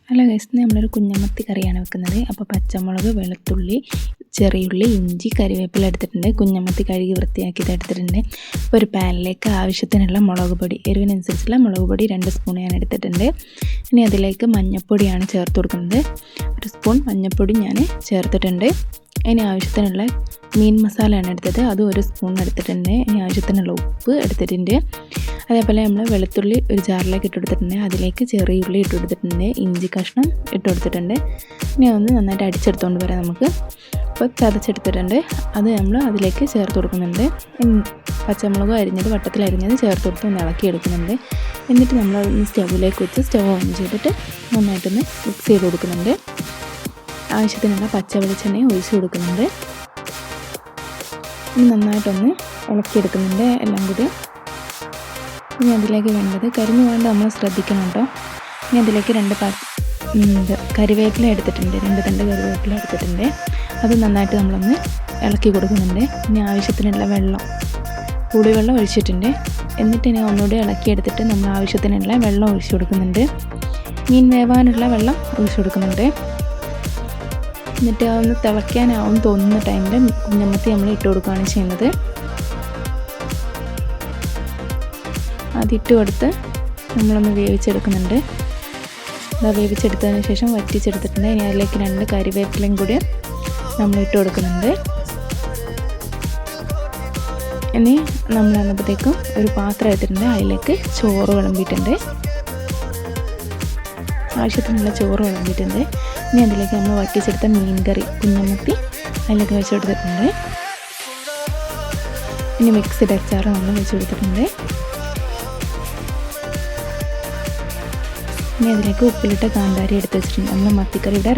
Hello guys, നമ്മളൊരു കുഞ്ഞമത്തി കറിയാണ് വെക്കുന്നത്. അപ്പോൾ പച്ചമുളക്, വെളുത്തുള്ളി, ചെറിയുള്ളി, ഇഞ്ചി, കരിവേപ്പില എടുത്തിട്ടുണ്ട്. കുഞ്ഞമത്തി കഴുകി വൃത്തിയാക്കിയത് എടുത്തിട്ടുണ്ട്. ഇപ്പോൾ ഒരു പാനിലേക്ക് ആവശ്യത്തിനുള്ള മുളക് പൊടി, എരിവിനനുസരിച്ചുള്ള മുളക് പൊടി 2 സ്പൂൺ ഞാൻ എടുത്തിട്ടുണ്ട്. ഇനി അതിലേക്ക് മഞ്ഞൾപ്പൊടിയാണ് ചേർത്ത് കൊടുക്കുന്നത്. 1 സ്പൂൺ മഞ്ഞൾപ്പൊടി ഞാൻ ചേർത്തിട്ടുണ്ട്. ഇനി ആവശ്യത്തിനുള്ള മീൻ മസാലയാണ് എടുത്തത്, അത് 1 സ്പൂൺ എടുത്തിട്ടുണ്ട്. ഇനി ആവശ്യത്തിനുള്ള ഉപ്പ് എടുത്തിട്ടുണ്ട്. അതേപോലെ നമ്മൾ വെളുത്തുള്ളി ഒരു ജാറിലേക്ക് ഇട്ട് കൊടുത്തിട്ടുണ്ട്. അതിലേക്ക് ചെറിയുള്ളി ഇട്ട് കൊടുത്തിട്ടുണ്ട്. ഇഞ്ചി കഷ്ണം ഇട്ട് കൊടുത്തിട്ടുണ്ട്. ഇനി ഒന്ന് നന്നായിട്ട് അടിച്ചെടുത്തുകൊണ്ട് വരാം നമുക്ക്. അപ്പോൾ ചതച്ചെടുത്തിട്ടുണ്ട്, അത് നമ്മൾ അതിലേക്ക് ചേർത്ത് കൊടുക്കുന്നുണ്ട്. പച്ചമുളക് അരിഞ്ഞത്, വട്ടത്തിലരിഞ്ഞത് ചേർത്ത് കൊടുത്ത് ഒന്ന് ഇളക്കി എടുക്കുന്നുണ്ട്. എന്നിട്ട് നമ്മൾ സ്റ്റൗവിലേക്ക് വെച്ച് സ്റ്റൗ ഓൺ ചെയ്തിട്ട് നന്നായിട്ടൊന്ന് മിക്സ് ചെയ്ത് കൊടുക്കുന്നുണ്ട്. ആവശ്യത്തിനുള്ള പച്ച വെളിച്ചെണ്ണയും ഒഴിച്ച് കൊടുക്കുന്നുണ്ട്. ഇനി നന്നായിട്ടൊന്ന് ഇളക്കിയെടുക്കുന്നുണ്ട് എല്ലാം കൂടി. ഇനി അതിലേക്ക് വേണ്ടത്, കരിഞ്ഞു പോകാണ്ട് നമ്മൾ ശ്രദ്ധിക്കണം കേട്ടോ. ഇനി അതിലേക്ക് 2 കരിവേപ്പില എടുത്തിട്ടുണ്ട്, 2 തണ്ട് കരിവേപ്പില എടുത്തിട്ടുണ്ട്. അത് നന്നായിട്ട് നമ്മളൊന്ന് ഇളക്കി കൊടുക്കുന്നുണ്ട്. ഇനി ആവശ്യത്തിനുള്ള പുളിവെള്ളം ഒഴിച്ചിട്ടുണ്ട്. എന്നിട്ട് ഇനി ഒന്നുകൂടി ഇളക്കിയെടുത്തിട്ട് നമ്മൾ ആവശ്യത്തിനുള്ള വെള്ളം ഒഴിച്ച് കൊടുക്കുന്നുണ്ട്. മീൻ വേവാനുള്ള വെള്ളം ഒഴിച്ച് കൊടുക്കുന്നുണ്ട്. എന്നിട്ട് അതൊന്ന് തിളയ്ക്കാനാവും തോന്നുന്ന ടൈമിൽ കുഞ്ഞമത്തി നമ്മൾ ഇട്ട് കൊടുക്കുകയാണ് ചെയ്യുന്നത്. അതിട്ട് കൊടുത്ത് നമ്മളൊന്ന് വേവിച്ചെടുക്കുന്നുണ്ട്. വേവിച്ചെടുത്തതിന് ശേഷം വറ്റിച്ചെടുത്തിട്ടുണ്ട്. ഇനി അതിലേക്ക് 2 കരിവേപ്പിലയും കൂടി നമ്മൾ ഇട്ട് കൊടുക്കുന്നുണ്ട്. ഇനി നമ്മൾ അന്നപ്പോഴത്തേക്കും ഒരു പാത്രം എടുത്തിട്ടുണ്ട്. അതിലേക്ക് ചോറ് വിളമ്പിയിട്ടുണ്ട്, ആവശ്യത്തിനുള്ള ചോറ് വിളമ്പിയിട്ടുണ്ട്. ഇനി അതിലേക്ക് നമ്മൾ വറ്റിച്ചെടുത്ത മീൻ കറി കുഞ്ഞമത്തി അതിലേക്ക് വെച്ച് കൊടുത്തിട്ടുണ്ട്. ഇനി മിക്സിഡ് അച്ചാർ നമ്മൾ വെച്ച് കൊടുത്തിട്ടുണ്ട്. ഇനി അതിലേക്ക് ഉപ്പിലിട്ട കാന്താരി എടുത്ത് വെച്ചിട്ടുണ്ട്. നമ്മൾ മത്തിക്കറിയുടെ